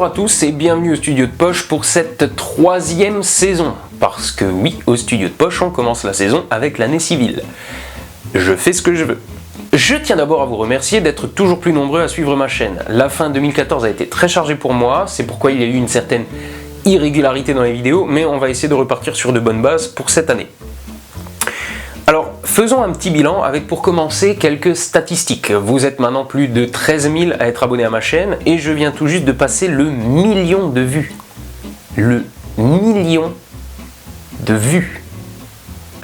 Bonjour à tous et bienvenue au Studio de Poche pour cette troisième saison. Parce que oui, au Studio de Poche, on commence la saison avec l'année civile. Je fais ce que je veux. Je tiens d'abord à vous remercier d'être toujours plus nombreux à suivre ma chaîne. La fin 2014 a été très chargée pour moi, c'est pourquoi il y a eu une certaine irrégularité dans les vidéos, mais on va essayer de repartir sur de bonnes bases pour cette année. Alors, faisons un petit bilan avec pour commencer quelques statistiques. Vous êtes maintenant plus de 13 000 à être abonnés à ma chaîne et je viens tout juste de passer le million de vues. Le million de vues.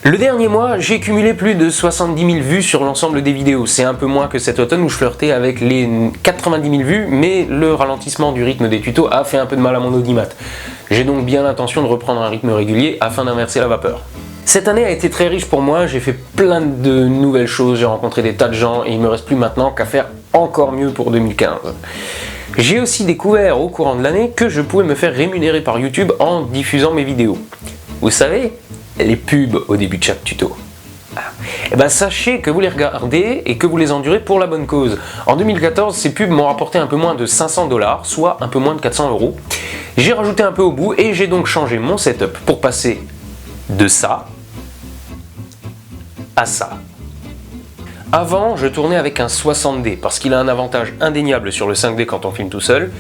Le dernier mois, j'ai cumulé plus de 70 000 vues sur l'ensemble des vidéos. C'est un peu moins que cet automne où je flirtais avec les 90 000 vues, mais le ralentissement du rythme des tutos a fait un peu de mal à mon audimat. J'ai donc bien l'intention de reprendre un rythme régulier afin d'inverser la vapeur. Cette année a été très riche pour moi, j'ai fait plein de nouvelles choses, j'ai rencontré des tas de gens et il me reste plus maintenant qu'à faire encore mieux pour 2015. J'ai aussi découvert au courant de l'année que je pouvais me faire rémunérer par YouTube en diffusant mes vidéos. Vous savez, les pubs au début de chaque tuto. Et ben sachez que vous les regardez et que vous les endurez pour la bonne cause. En 2014, ces pubs m'ont rapporté un peu moins de 500 $, soit un peu moins de 400 €. J'ai rajouté un peu au bout et j'ai donc changé mon setup pour passer de ça à ça. Avant, je tournais avec un 60D parce qu'il a un avantage indéniable sur le 5D quand on filme tout seul.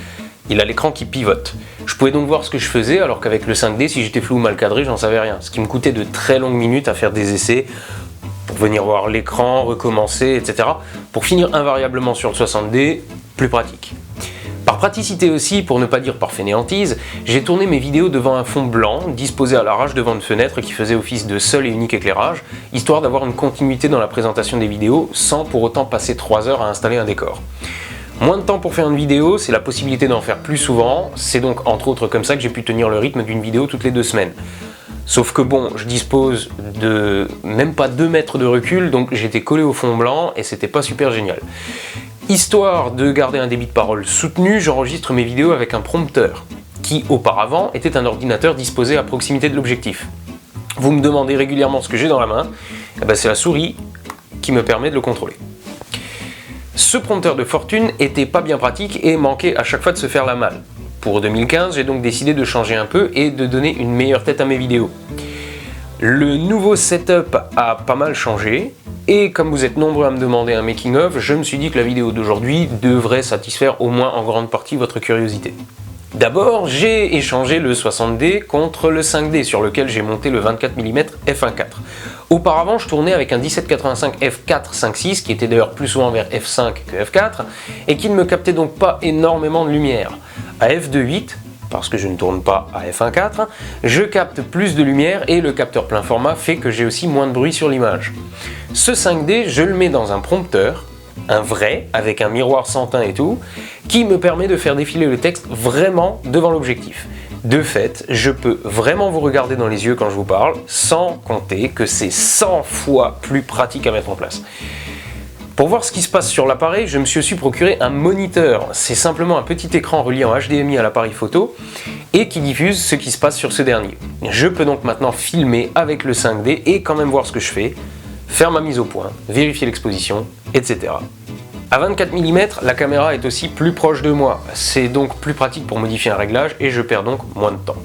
Il a l'écran qui pivote. Je pouvais donc voir ce que je faisais alors qu'avec le 5D, si j'étais flou ou mal cadré, j'en savais rien. Ce qui me coûtait de très longues minutes à faire des essais pour venir voir l'écran, recommencer, etc. Pour finir invariablement sur le 60D, plus pratique. Par praticité aussi, pour ne pas dire par fainéantise, j'ai tourné mes vidéos devant un fond blanc, disposé à l'arrache devant une fenêtre qui faisait office de seul et unique éclairage, histoire d'avoir une continuité dans la présentation des vidéos, sans pour autant passer 3 heures à installer un décor. Moins de temps pour faire une vidéo, c'est la possibilité d'en faire plus souvent, c'est donc entre autres comme ça que j'ai pu tenir le rythme d'une vidéo toutes les 2 semaines. Sauf que bon, je dispose de même pas 2 mètres de recul, donc j'étais collé au fond blanc et c'était pas super génial. Histoire de garder un débit de parole soutenu, j'enregistre mes vidéos avec un prompteur, qui auparavant était un ordinateur disposé à proximité de l'objectif. Vous me demandez régulièrement ce que j'ai dans la main, et ben c'est la souris qui me permet de le contrôler. Ce prompteur de fortune était pas bien pratique et manquait à chaque fois de se faire la malle. Pour 2015, j'ai donc décidé de changer un peu et de donner une meilleure tête à mes vidéos. Le nouveau setup a pas mal changé, et comme vous êtes nombreux à me demander un making-of, je me suis dit que la vidéo d'aujourd'hui devrait satisfaire au moins en grande partie votre curiosité. D'abord, j'ai échangé le 60D contre le 5D sur lequel j'ai monté le 24 mm f1.4. Auparavant, je tournais avec un 1785 f4 5.6 qui était d'ailleurs plus souvent vers f5 que f4 et qui ne me captait donc pas énormément de lumière. À f2.8, parce que je ne tourne pas à f1.4, je capte plus de lumière et le capteur plein format fait que j'ai aussi moins de bruit sur l'image. Ce 5D, je le mets dans un prompteur, un vrai, avec un miroir sans teint et tout, qui me permet de faire défiler le texte vraiment devant l'objectif. De fait, je peux vraiment vous regarder dans les yeux quand je vous parle, sans compter que c'est 100 fois plus pratique à mettre en place. Pour voir ce qui se passe sur l'appareil, je me suis aussi procuré un moniteur. C'est simplement un petit écran relié en HDMI à l'appareil photo et qui diffuse ce qui se passe sur ce dernier. Je peux donc maintenant filmer avec le 5D et quand même voir ce que je fais, faire ma mise au point, vérifier l'exposition, etc. À 24 mm, la caméra est aussi plus proche de moi. C'est donc plus pratique pour modifier un réglage et je perds donc moins de temps.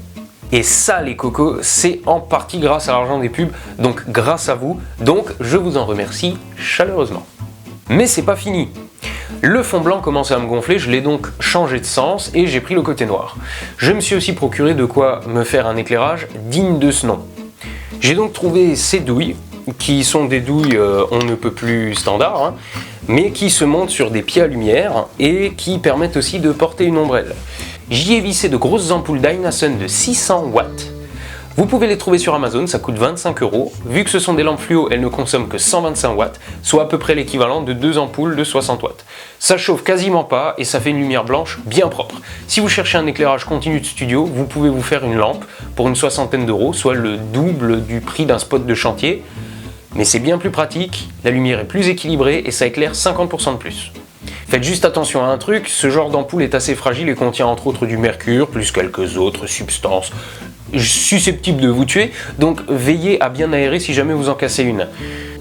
Et ça les cocos, c'est en partie grâce à l'argent des pubs, donc grâce à vous, donc je vous en remercie chaleureusement. Mais c'est pas fini. Le fond blanc commençait à me gonfler, je l'ai donc changé de sens et j'ai pris le côté noir. Je me suis aussi procuré de quoi me faire un éclairage digne de ce nom. J'ai donc trouvé ces douilles, qui sont des douilles on ne peut plus standard, hein, mais qui se montent sur des pieds à lumière et qui permettent aussi de porter une ombrelle. J'y ai vissé de grosses ampoules Dynasun de 600 watts. Vous pouvez les trouver sur Amazon, ça coûte 25 €. Vu que ce sont des lampes fluo, elles ne consomment que 125 watts, soit à peu près l'équivalent de 2 ampoules de 60 watts. Ça chauffe quasiment pas et ça fait une lumière blanche bien propre. Si vous cherchez un éclairage continu de studio, vous pouvez vous faire une lampe pour une soixantaine d'euros, soit le double du prix d'un spot de chantier. Mais c'est bien plus pratique, la lumière est plus équilibrée et ça éclaire 50% de plus. Faites juste attention à un truc, ce genre d'ampoule est assez fragile et contient entre autres du mercure, plus quelques autres substances susceptibles de vous tuer, donc veillez à bien aérer si jamais vous en cassez une.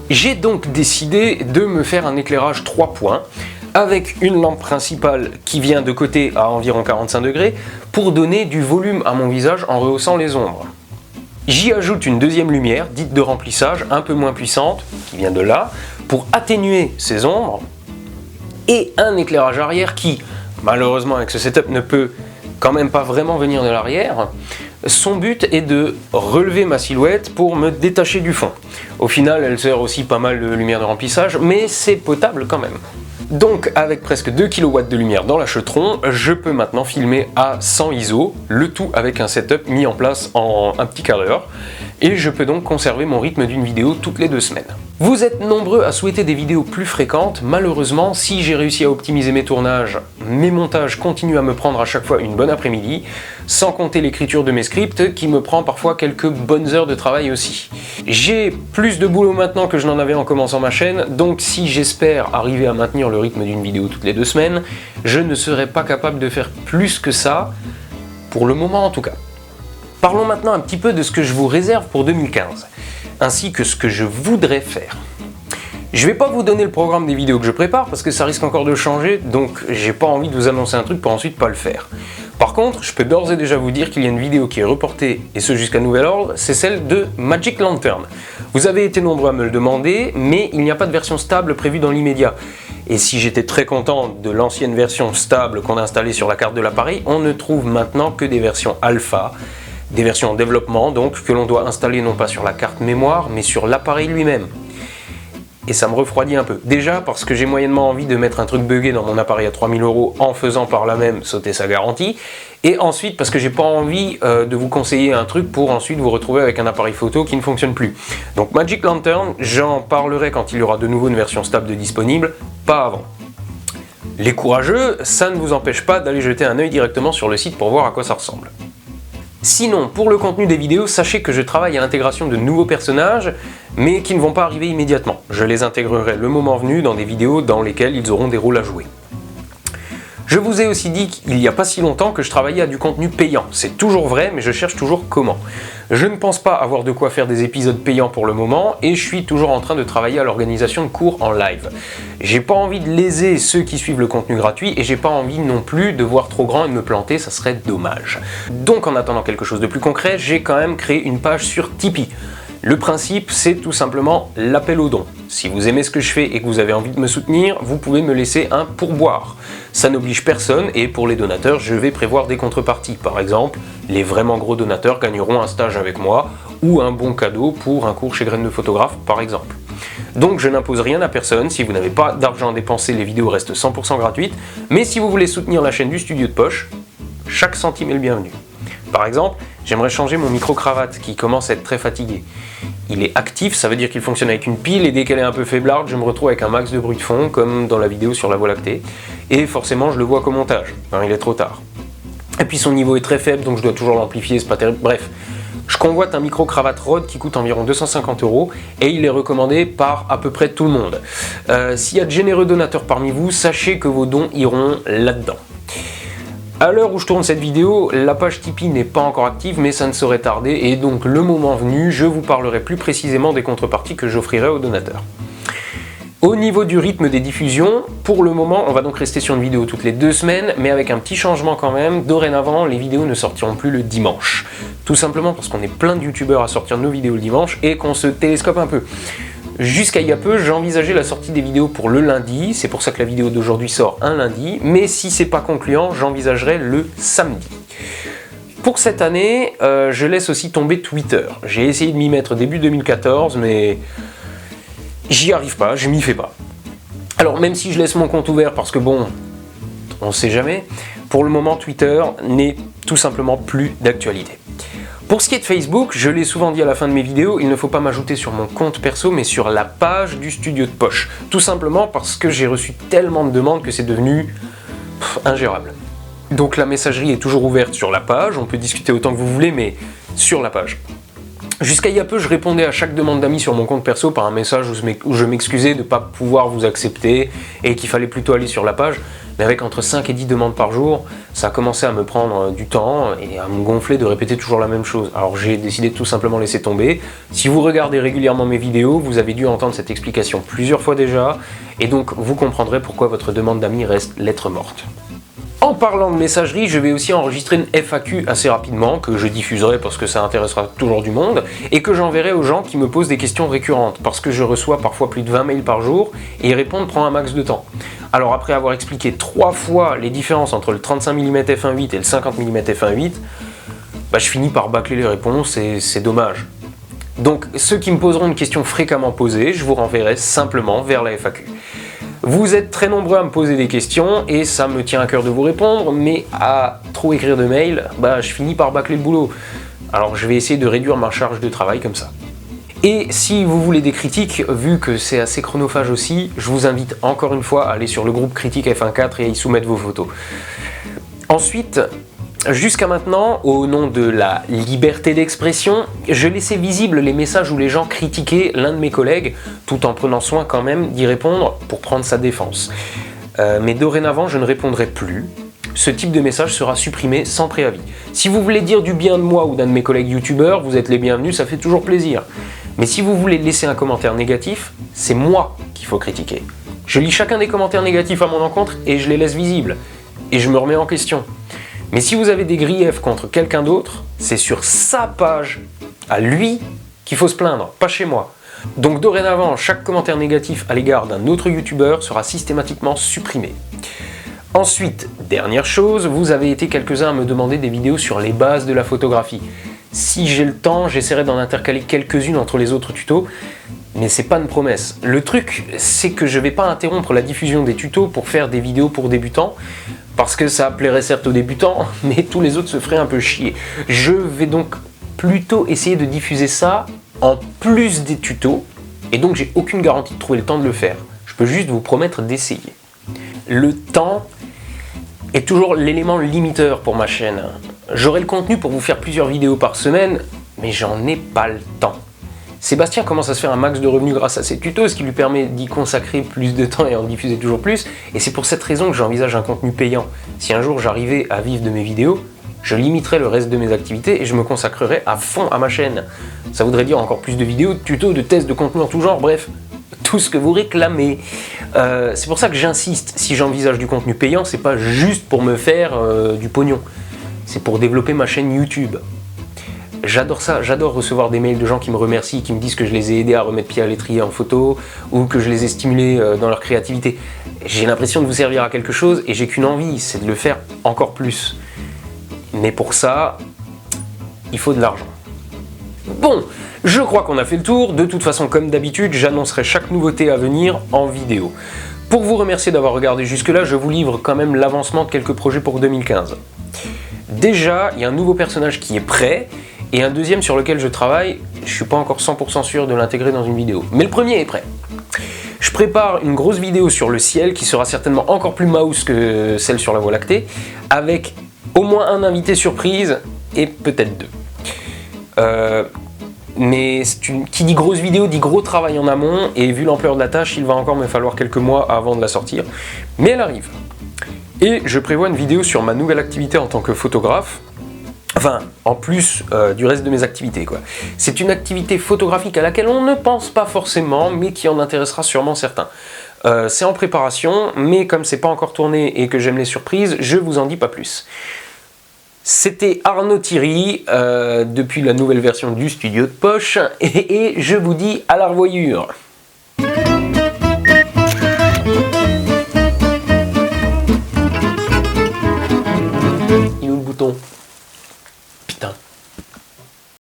J'ai donc décidé de me faire un éclairage 3 points avec une lampe principale qui vient de côté à environ 45 degrés pour donner du volume à mon visage en rehaussant les ombres. J'y ajoute une deuxième lumière, dite de remplissage, un peu moins puissante, qui vient de là, pour atténuer ces ombres, et un éclairage arrière qui, malheureusement avec ce setup, ne peut quand même pas vraiment venir de l'arrière. Son but est de relever ma silhouette pour me détacher du fond. Au final, elle sert aussi pas mal de lumière de remplissage, mais c'est potable quand même. Donc avec presque 2 kW de lumière dans l'achetron, je peux maintenant filmer à 100 ISO, le tout avec un setup mis en place en un petit quart d'heure, et je peux donc conserver mon rythme d'une vidéo toutes les 2 semaines. Vous êtes nombreux à souhaiter des vidéos plus fréquentes. Malheureusement, si j'ai réussi à optimiser mes tournages, mes montages continuent à me prendre à chaque fois une bonne après-midi, sans compter l'écriture de mes scripts qui me prend parfois quelques bonnes heures de travail aussi. J'ai plus de boulot maintenant que je n'en avais en commençant ma chaîne, donc si j'espère arriver à maintenir le rythme d'une vidéo toutes les 2 semaines, je ne serai pas capable de faire plus que ça, pour le moment en tout cas. Parlons maintenant un petit peu de ce que je vous réserve pour 2015, ainsi que ce que je voudrais faire. Je vais pas vous donner le programme des vidéos que je prépare parce que ça risque encore de changer, donc j'ai pas envie de vous annoncer un truc pour ensuite pas le faire. Par contre, je peux d'ores et déjà vous dire qu'il y a une vidéo qui est reportée, et ce jusqu'à nouvel ordre, c'est celle de Magic Lantern. Vous avez été nombreux à me le demander, mais il n'y a pas de version stable prévue dans l'immédiat. Et si j'étais très content de l'ancienne version stable qu'on a installée sur la carte de l'appareil, on ne trouve maintenant que des versions alpha, des versions en développement donc, que l'on doit installer non pas sur la carte mémoire, mais sur l'appareil lui-même. Et ça me refroidit un peu. Déjà parce que j'ai moyennement envie de mettre un truc buggé dans mon appareil à 3000 € en faisant par là même sauter sa garantie. Et ensuite parce que j'ai pas envie de vous conseiller un truc pour ensuite vous retrouver avec un appareil photo qui ne fonctionne plus. Donc Magic Lantern, j'en parlerai quand il y aura de nouveau une version stable de disponible, pas avant. Les courageux, ça ne vous empêche pas d'aller jeter un œil directement sur le site pour voir à quoi ça ressemble. Sinon, pour le contenu des vidéos, sachez que je travaille à l'intégration de nouveaux personnages, mais qui ne vont pas arriver immédiatement. Je les intégrerai le moment venu dans des vidéos dans lesquelles ils auront des rôles à jouer. Je vous ai aussi dit qu'il n'y a pas si longtemps que je travaillais à du contenu payant. C'est toujours vrai, mais je cherche toujours comment. Je ne pense pas avoir de quoi faire des épisodes payants pour le moment, et je suis toujours en train de travailler à l'organisation de cours en live. J'ai pas envie de léser ceux qui suivent le contenu gratuit, et j'ai pas envie non plus de voir trop grand et de me planter, ça serait dommage. Donc en attendant quelque chose de plus concret, j'ai quand même créé une page sur Tipeee. Le principe, c'est tout simplement l'appel aux dons. Si vous aimez ce que je fais et que vous avez envie de me soutenir, vous pouvez me laisser un pourboire. Ça n'oblige personne et pour les donateurs, je vais prévoir des contreparties. Par exemple, les vraiment gros donateurs gagneront un stage avec moi ou un bon cadeau pour un cours chez Graines de Photographe, par exemple. Donc je n'impose rien à personne, si vous n'avez pas d'argent à dépenser, les vidéos restent 100% gratuites, mais si vous voulez soutenir la chaîne du Studio de Poche, chaque centime est le bienvenu. Par exemple, j'aimerais changer mon micro-cravate qui commence à être très fatigué. Il est actif, ça veut dire qu'il fonctionne avec une pile et dès qu'elle est un peu faiblarde, je me retrouve avec un max de bruit de fond comme dans la vidéo sur la Voie lactée. Et forcément je le vois qu'au montage, il est trop tard. Et puis son niveau est très faible donc je dois toujours l'amplifier, c'est pas terrible, bref. Je convoite un micro-cravate Rode qui coûte environ 250 € et il est recommandé par à peu près tout le monde. S'il y a de généreux donateurs parmi vous, sachez que vos dons iront là-dedans. À l'heure où je tourne cette vidéo, la page Tipeee n'est pas encore active, mais ça ne saurait tarder, et donc le moment venu, je vous parlerai plus précisément des contreparties que j'offrirai aux donateurs. Au niveau du rythme des diffusions, pour le moment, on va donc rester sur une vidéo toutes les 2 semaines, mais avec un petit changement quand même. Dorénavant, les vidéos ne sortiront plus le dimanche. Tout simplement parce qu'on est plein de youtubeurs à sortir nos vidéos le dimanche et qu'on se télescope un peu. Jusqu'à il y a peu, j'envisageais la sortie des vidéos pour le lundi, c'est pour ça que la vidéo d'aujourd'hui sort un lundi, mais si c'est pas concluant, j'envisagerai le samedi. Pour cette année, je laisse aussi tomber Twitter. J'ai essayé de m'y mettre début 2014, mais j'y arrive pas, je m'y fais pas. Alors même si je laisse mon compte ouvert parce que bon, on sait jamais, pour le moment Twitter n'est tout simplement plus d'actualité. Pour ce qui est de Facebook, je l'ai souvent dit à la fin de mes vidéos, il ne faut pas m'ajouter sur mon compte perso, mais sur la page du Studio de Poche. Tout simplement parce que j'ai reçu tellement de demandes que c'est devenu ingérable. Donc la messagerie est toujours ouverte sur la page, on peut discuter autant que vous voulez, mais sur la page. Jusqu'à il y a peu, je répondais à chaque demande d'amis sur mon compte perso par un message où je m'excusais de ne pas pouvoir vous accepter et qu'il fallait plutôt aller sur la page. mais avec entre 5 et 10 demandes par jour, ça a commencé à me prendre du temps et à me gonfler de répéter toujours la même chose. Alors j'ai décidé de tout simplement laisser tomber. Si vous regardez régulièrement mes vidéos, vous avez dû entendre cette explication plusieurs fois déjà, et donc vous comprendrez pourquoi votre demande d'amis reste lettre morte. En parlant de messagerie, je vais aussi enregistrer une FAQ assez rapidement, que je diffuserai parce que ça intéressera toujours du monde, et que j'enverrai aux gens qui me posent des questions récurrentes, parce que je reçois parfois plus de 20 mails par jour, et y répondre prend un max de temps. Alors après avoir expliqué 3 fois les différences entre le 35 mm f1.8 et le 50 mm f1.8, je finis par bâcler les réponses et c'est dommage. Donc ceux qui me poseront une question fréquemment posée, je vous renverrai simplement vers la FAQ. Vous êtes très nombreux à me poser des questions et ça me tient à cœur de vous répondre, mais à trop écrire de mails, je finis par bâcler le boulot. Alors je vais essayer de réduire ma charge de travail comme ça. Et si vous voulez des critiques, vu que c'est assez chronophage aussi, je vous invite encore une fois à aller sur le groupe Critique F1.4 et à y soumettre vos photos. Ensuite, jusqu'à maintenant, au nom de la liberté d'expression, je laissais visibles les messages où les gens critiquaient l'un de mes collègues, tout en prenant soin quand même d'y répondre pour prendre sa défense. Mais dorénavant, je ne répondrai plus. Ce type de message sera supprimé sans préavis. Si vous voulez dire du bien de moi ou d'un de mes collègues youtubeurs, vous êtes les bienvenus, ça fait toujours plaisir. Mais si vous voulez laisser un commentaire négatif, c'est moi qu'il faut critiquer. Je lis chacun des commentaires négatifs à mon encontre et je les laisse visibles. Et je me remets en question. Mais si vous avez des griefs contre quelqu'un d'autre, c'est sur sa page, à lui, qu'il faut se plaindre, pas chez moi. Donc dorénavant, chaque commentaire négatif à l'égard d'un autre youtubeur sera systématiquement supprimé. Ensuite, dernière chose, vous avez été quelques-uns à me demander des vidéos sur les bases de la photographie. Si j'ai le temps, j'essaierai d'en intercaler quelques-unes entre les autres tutos, mais c'est pas une promesse. Le truc, c'est que je vais pas interrompre la diffusion des tutos pour faire des vidéos pour débutants, parce que ça plairait certes aux débutants, mais tous les autres se feraient un peu chier. Je vais donc plutôt essayer de diffuser ça en plus des tutos, et donc j'ai aucune garantie de trouver le temps de le faire. Je peux juste vous promettre d'essayer. Le temps est toujours l'élément limiteur pour ma chaîne. J'aurai le contenu pour vous faire plusieurs vidéos par semaine, mais j'en ai pas le temps. Sébastien commence à se faire un max de revenus grâce à ses tutos, ce qui lui permet d'y consacrer plus de temps et en diffuser toujours plus, et c'est pour cette raison que j'envisage un contenu payant. Si un jour j'arrivais à vivre de mes vidéos, je limiterai le reste de mes activités et je me consacrerai à fond à ma chaîne. Ça voudrait dire encore plus de vidéos, de tutos, de tests, de contenu en tout genre, bref, tout ce que vous réclamez. C'est pour ça que j'insiste, si j'envisage du contenu payant, c'est pas juste pour me faire du pognon, c'est pour développer ma chaîne YouTube. J'adore ça, j'adore recevoir des mails de gens qui me remercient, qui me disent que je les ai aidés à remettre pied à l'étrier en photo, ou que je les ai stimulés dans leur créativité. J'ai l'impression de vous servir à quelque chose et j'ai qu'une envie, c'est de le faire encore plus. Mais pour ça, il faut de l'argent. Bon, je crois qu'on a fait le tour. De toute façon, comme d'habitude, j'annoncerai chaque nouveauté à venir en vidéo. Pour vous remercier d'avoir regardé jusque-là, je vous livre quand même l'avancement de quelques projets pour 2015. Déjà, il y a un nouveau personnage qui est prêt, et un deuxième sur lequel je travaille. Je suis pas encore 100% sûr de l'intégrer dans une vidéo, mais le premier est prêt. Je prépare une grosse vidéo sur le ciel qui sera certainement encore plus mouse que celle sur la Voie lactée, avec au moins un invité surprise et peut-être deux. Mais qui dit grosse vidéo dit gros travail en amont, et vu l'ampleur de la tâche, il va encore me falloir quelques mois avant de la sortir, mais elle arrive. Et je prévois une vidéo sur ma nouvelle activité en tant que photographe, enfin, en plus du reste de mes activités, quoi. C'est une activité photographique à laquelle on ne pense pas forcément, mais qui en intéressera sûrement certains. C'est en préparation, mais comme c'est pas encore tourné et que j'aime les surprises, je vous en dis pas plus. C'était Arnaud Thierry, depuis la nouvelle version du studio de poche, et je vous dis à la revoyure. Il est où le bouton ?